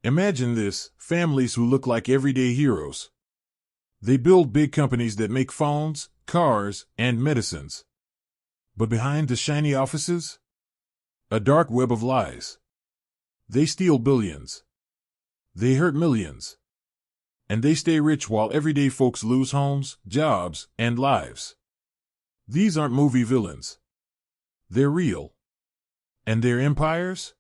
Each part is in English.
Imagine this, families who look like everyday heroes. They build big companies that make phones, cars, and medicines. But behind the shiny offices? A dark web of lies. They steal billions. They hurt millions. And they stay rich while everyday folks lose homes, jobs, and lives. These aren't movie villains. They're real. And their empires?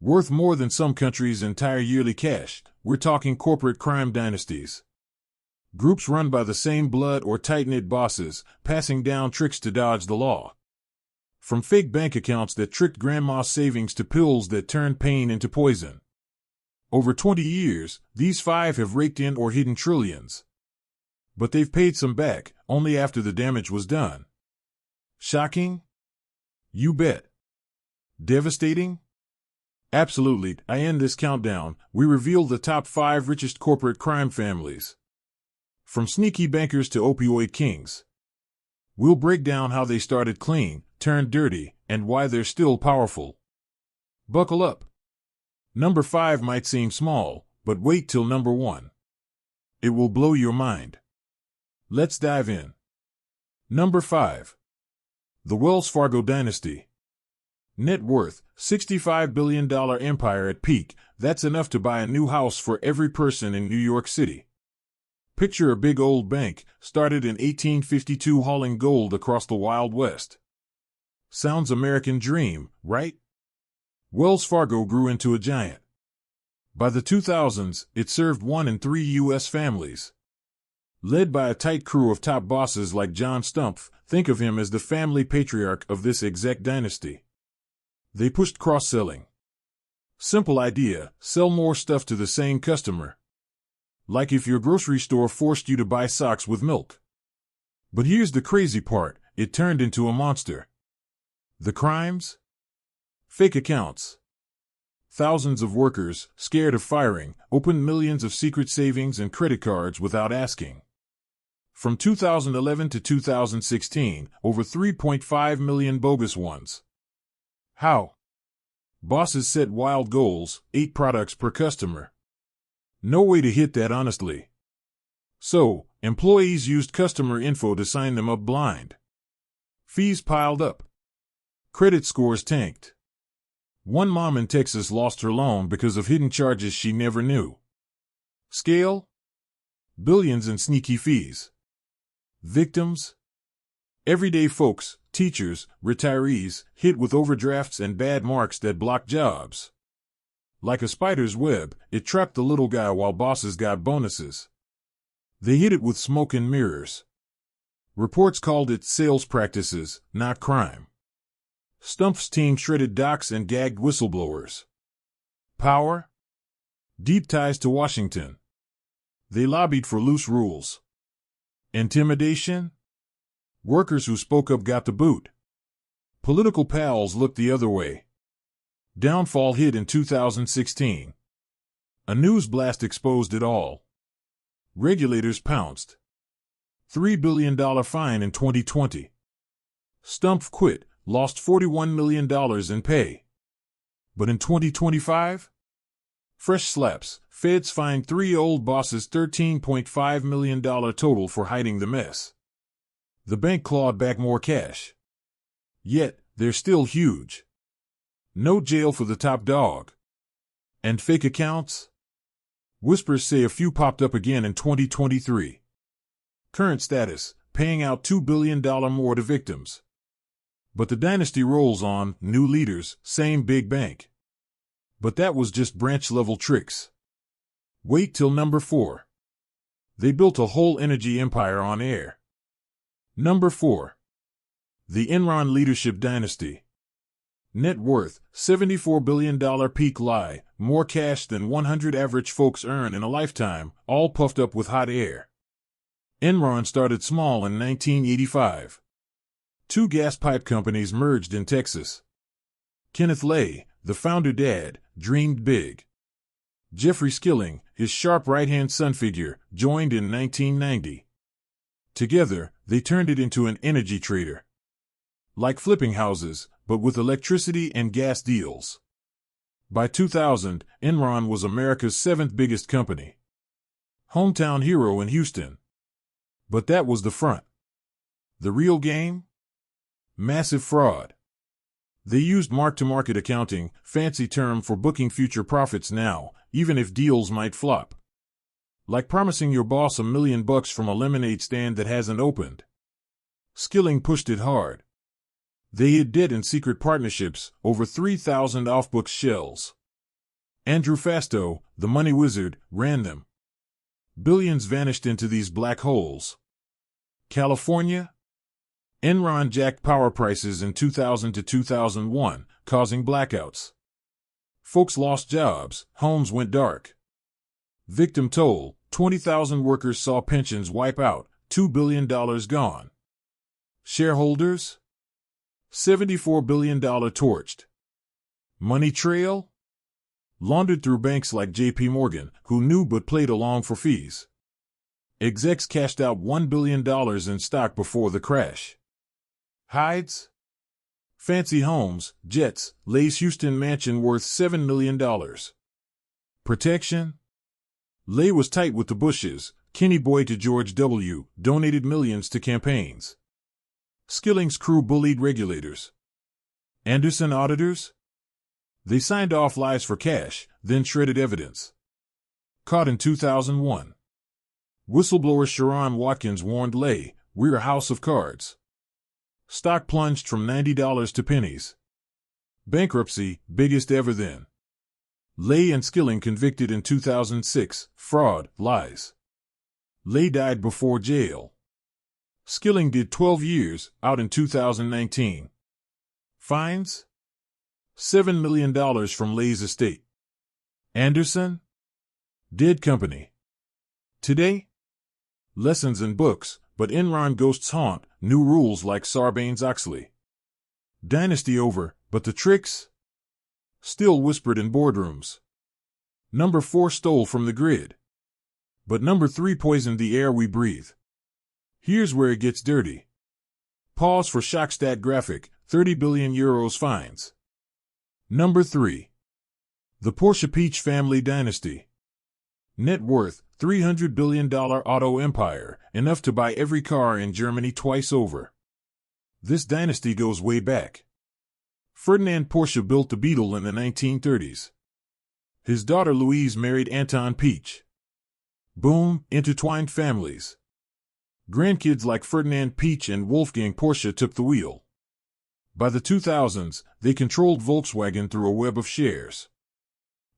Worth more than some countries' entire yearly cash. We're talking corporate crime dynasties. Groups run by the same blood or tight-knit bosses, passing down tricks to dodge the law. From fake bank accounts that tricked grandma's savings to pills that turned pain into poison. Over 20 years, these five have raked in or hidden trillions. But they've paid some back, only after the damage was done. Shocking? You bet. Devastating? Absolutely. I end this countdown. We reveal the top 5 richest corporate crime families. From sneaky bankers to opioid kings. We'll break down how they started clean, turned dirty, and why they're still powerful. Buckle up. Number 5 might seem small, but wait till number 1. It will blow your mind. Let's dive in. Number 5. The Wells Fargo Dynasty. Net worth, $65 billion empire at peak. That's enough to buy a new house for every person in New York City. Picture a big old bank, started in 1852 hauling gold across the Wild West. Sounds American dream, right? Wells Fargo grew into a giant. By the 2000s, it served 1 in 3 U.S. families. Led by a tight crew of top bosses like John Stumpf, think of him as the family patriarch of this exec dynasty. They pushed cross-selling. Simple idea, sell more stuff to the same customer. Like if your grocery store forced you to buy socks with milk. But here's the crazy part, it turned into a monster. The crimes? Fake accounts. Thousands of workers, scared of firing, opened millions of secret savings and credit cards without asking. From 2011 to 2016, over 3.5 million bogus ones. How? Bosses set wild goals, 8 products per customer. No way to hit that honestly. So, employees used customer info to sign them up blind. Fees piled up. Credit scores tanked. One mom in Texas lost her loan because of hidden charges she never knew. Scale? Billions in sneaky fees. Victims? Everyday folks, teachers, retirees, hit with overdrafts and bad marks that block jobs. Like a spider's web, it trapped the little guy while bosses got bonuses. They hit it with smoke and mirrors. Reports called it sales practices, not crime. Stumpf's team shredded docs and gagged whistleblowers. Power? Deep ties to Washington. They lobbied for loose rules. Intimidation? Workers who spoke up got the boot. Political pals looked the other way. Downfall hit in 2016. A news blast exposed it all. Regulators pounced. $3 billion fine in 2020. Stumpf quit, lost $41 million in pay. But in 2025? Fresh slaps. Feds fined 3 old bosses $13.5 million total for hiding the mess. The bank clawed back more cash. Yet, they're still huge. No jail for the top dog. And fake accounts? Whispers say a few popped up again in 2023. Current status, paying out $2 billion more to victims. But the dynasty rolls on, new leaders, same big bank. But that was just branch-level tricks. Wait till number 4. They built a whole energy empire on air. Number 4. The Enron Leadership Dynasty. Net worth, $74 billion peak lie, more cash than 100 average folks earn in a lifetime, all puffed up with hot air. Enron started small in 1985. 2 gas pipe companies merged in Texas. Kenneth Lay, the founder dad, dreamed big. Jeffrey Skilling, his sharp right-hand son figure, joined in 1990. Together, they turned it into an energy trader. Like flipping houses, but with electricity and gas deals. By 2000, Enron was America's seventh biggest company. Hometown hero in Houston. But that was the front. The real game? Massive fraud. They used mark-to-market accounting, fancy term for booking future profits now, even if deals might flop. Like promising your boss $1 million from a lemonade stand that hasn't opened. Skilling pushed it hard. They hid debt in secret partnerships, over 3,000 off-book shells. Andrew Fastow, the money wizard, ran them. Billions vanished into these black holes. California? Enron jacked power prices in 2000 to 2001, causing blackouts. Folks lost jobs, homes went dark. Victim toll, 20,000 workers saw pensions wipe out, $2 billion gone. Shareholders? $74 billion torched. Money trail? Laundered through banks like J.P. Morgan, who knew but played along for fees. Execs cashed out $1 billion in stock before the crash. Hides? Fancy homes, jets, Lay's Houston mansion worth $7 million. Protection? Lay was tight with the Bushes, Kenny Boy to George W., donated millions to campaigns. Skilling's crew bullied regulators. Anderson auditors? They signed off lies for cash, then shredded evidence. Caught in 2001. Whistleblower Sharon Watkins warned Lay, "We're a house of cards." Stock plunged from $90 to pennies. Bankruptcy, biggest ever then. Lay and Skilling convicted in 2006, fraud, lies. Lay died before jail. Skilling did 12 years, out in 2019. Fines? $7 million from Lay's estate. Anderson? Dead company. Today? Lessons in books, but Enron ghosts haunt, new rules like Sarbanes-Oxley. Dynasty over, but the tricks? Still whispered in boardrooms. Number 4 stole from the grid. But number 3 poisoned the air we breathe. Here's where it gets dirty. Pause for Shockstat graphic, 30 billion euros fines. Number 3. The Porsche Peach family dynasty. Net worth, $300 billion auto empire, enough to buy every car in Germany twice over. This dynasty goes way back. Ferdinand Porsche built the Beetle in the 1930s. His daughter Louise married Anton Peach. Boom, intertwined families. Grandkids like Ferdinand Peach and Wolfgang Porsche took the wheel. By the 2000s, they controlled Volkswagen through a web of shares.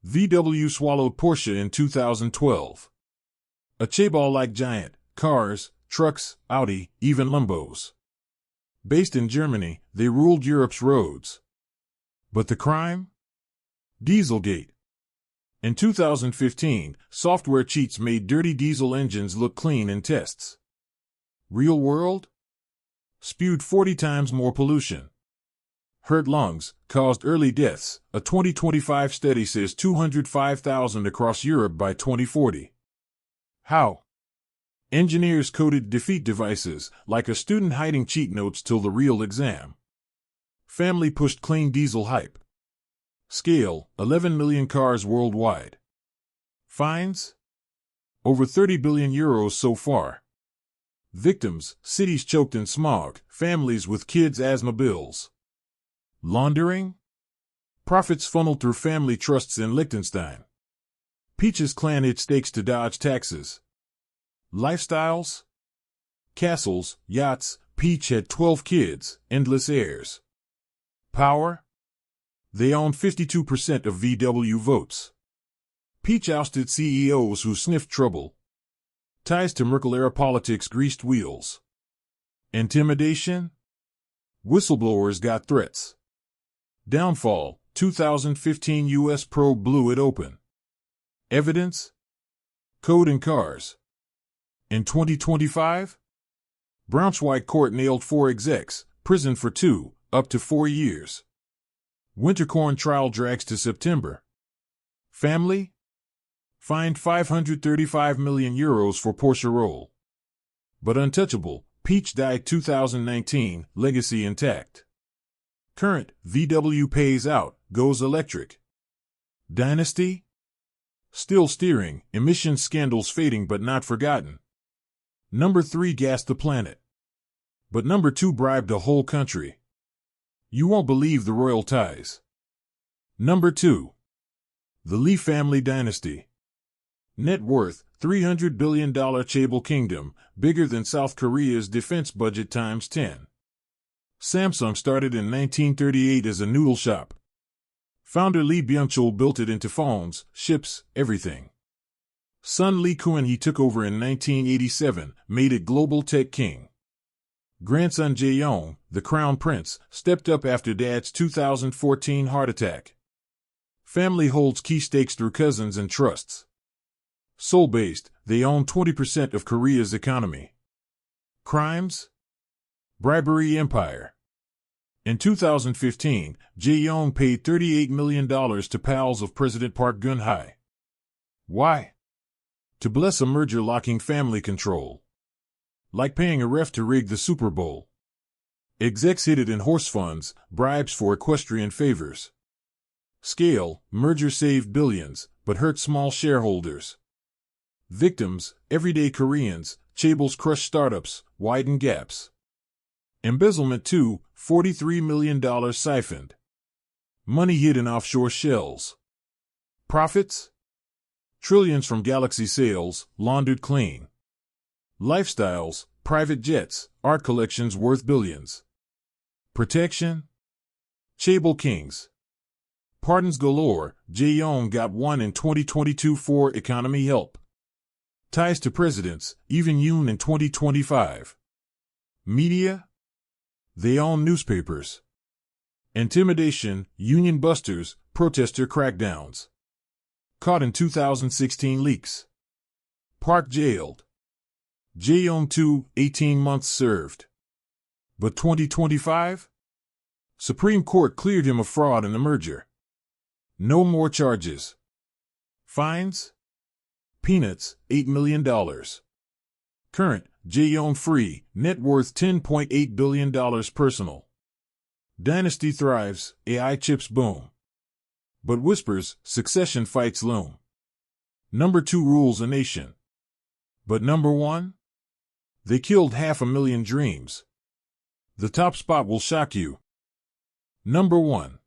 VW swallowed Porsche in 2012. A chaebol-like giant, cars, trucks, Audi, even Lambos. Based in Germany, they ruled Europe's roads. But the crime? Dieselgate. In 2015, software cheats made dirty diesel engines look clean in tests. Real world? Spewed 40 times more pollution. Hurt lungs, caused early deaths. A 2025 study says 205,000 across Europe by 2040. How? Engineers coded defeat devices, like a student hiding cheat notes till the real exam. Family pushed clean diesel hype. Scale, 11 million cars worldwide. Fines? Over 30 billion euros so far. Victims, cities choked in smog, families with kids' asthma bills. Laundering? Profits funneled through family trusts in Liechtenstein. Peach's clan hid stakes to dodge taxes. Lifestyles? Castles, yachts. Peach had 12 kids, endless heirs. Power? They owned 52% of VW votes. Peach ousted CEOs who sniffed trouble. Ties to Merkel-era politics greased wheels. Intimidation? Whistleblowers got threats. Downfall, 2015 U.S. probe blew it open. Evidence? Code in cars. In 2025? Braunschweig court nailed 4 execs, prison for 2, up to 4 years. Winterkorn trial drags to September. Family? Fined 535 million euros for Porsche roll. But untouchable, Peach died 2019, legacy intact. Current, VW pays out, goes electric. Dynasty? Still steering, emissions scandals fading but not forgotten. Number 3 gassed the planet. But number 2 bribed a whole country. You won't believe the royal ties. Number 2. The Lee family dynasty. Net worth, $300 billion Chaebol Kingdom, bigger than South Korea's defense budget times 10. Samsung started in 1938 as a noodle shop. Founder Lee Byung-chul built it into phones, ships, everything. Son Lee Kuan-hee took over in 1987, made it global tech king. Grandson Jae-yong, the crown prince, stepped up after dad's 2014 heart attack. Family holds key stakes through cousins and trusts. Seoul-based, they own 20% of Korea's economy. Crimes? Bribery empire. In 2015, Jae-yong paid $38 million to pals of President Park Geun-hye. Why? To bless a merger locking family control. Like paying a ref to rig the Super Bowl. Execs hid it in horse funds, bribes for equestrian favors. Scale, merger saved billions, but hurt small shareholders. Victims, everyday Koreans, Chaebol's crushed startups, widen gaps. Embezzlement too, $43 million siphoned. Money hid in offshore shells. Profits? Trillions from Galaxy sales, laundered clean. Lifestyles, private jets, art collections worth billions. Protection? Chaebol Kings. Pardons galore, Jae-yong got one in 2022 for economy help. Ties to presidents, even Yoon in 2025. Media? They own newspapers. Intimidation, union busters, protester crackdowns. Caught in 2016 leaks. Park jailed. Jae-yong 2, 18 months served. But 2025? Supreme Court cleared him of fraud in the merger. No more charges. Fines? Peanuts, $8 million. Current, Jae-yong free, net worth $10.8 billion personal. Dynasty thrives, AI chips boom. But whispers, succession fights loom. Number 2 rules a nation. But number 1? They killed 500,000 dreams. The top spot will shock you. Number 1.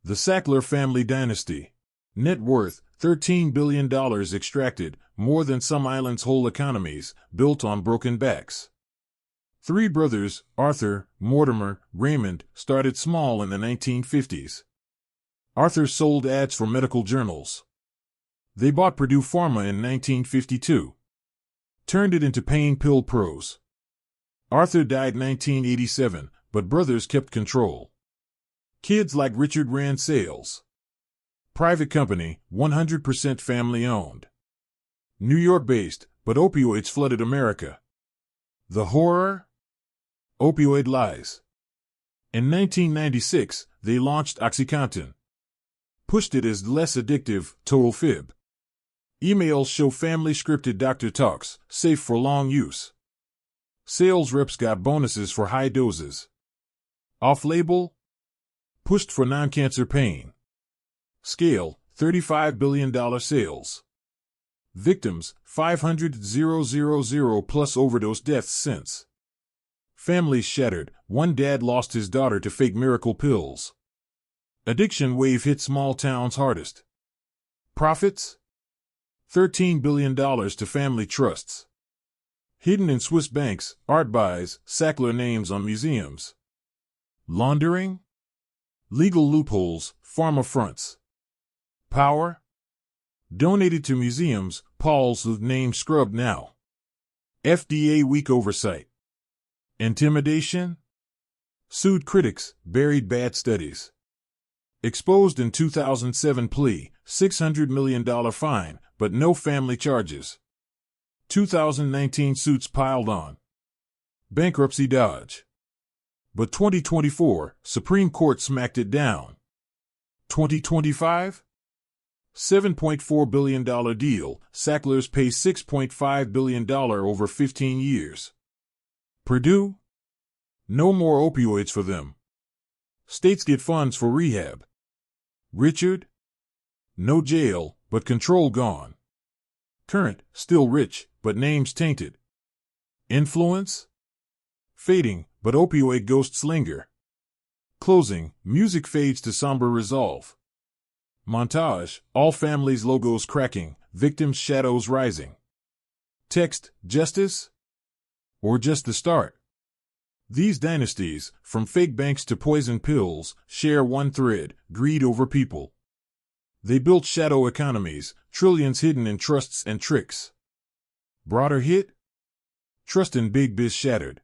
The Sackler family dynasty. Net worth, $13 billion extracted, more than some islands' whole economies, built on broken backs. 3 brothers, Arthur, Mortimer, Raymond, started small in the 1950s. Arthur sold ads for medical journals. They bought Purdue Pharma in 1952. Turned it into pain pill pros. Arthur died 1987, but brothers kept control. Kids like Richard ran sales. Private company, 100% family owned. New York based, but opioids flooded America. The horror? Opioid lies. In 1996, they launched OxyContin. Pushed it as less addictive, total fib. Emails show family scripted doctor talks, safe for long use. Sales reps got bonuses for high doses. Off-label? Pushed for non-cancer pain. Scale, $35 billion sales. Victims, 500,000 plus overdose deaths since. Families shattered, one dad lost his daughter to fake miracle pills. Addiction wave hit small towns hardest. Profits? $13 billion to family trusts. Hidden in Swiss banks, art buys, Sackler names on museums. Laundering? Legal loopholes, pharma fronts. Power? Donated to museums, Paul's name scrubbed now. FDA weak oversight. Intimidation? Sued critics, buried bad studies. Exposed in 2007 plea, $600 million fine, but no family charges. 2019 suits piled on. Bankruptcy dodge. But 2024, Supreme Court smacked it down. 2025? $7.4 billion deal, Sacklers pay $6.5 billion over 15 years. Purdue? No more opioids for them. States get funds for rehab. Richard? No jail, but control gone. Current, still rich, but names tainted. Influence? Fading, but opioid ghosts linger. Closing, music fades to somber resolve. Montage, all families' logos cracking, victims' shadows rising. Text, justice? Or just the start? These dynasties, from fake banks to poison pills, share one thread: greed over people. They built shadow economies, trillions hidden in trusts and tricks. Broader hit? Trust in big biz shattered.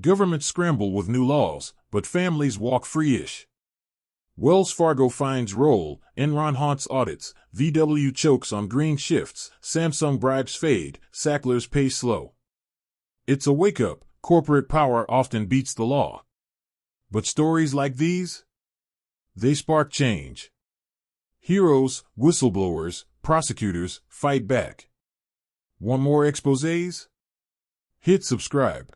Governments scramble with new laws, but families walk free-ish. Wells Fargo fines roll, Enron haunts audits, VW chokes on green shifts, Samsung bribes fade, Sacklers pay slow. It's a wake-up. Corporate power often beats the law. But stories like these? They spark change. Heroes, whistleblowers, prosecutors fight back. Want more exposés? Hit subscribe.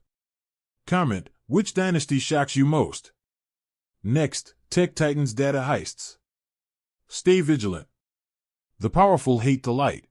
Comment, which dynasty shocks you most? Next, Tech Titans data heists. Stay vigilant. The powerful hate the light.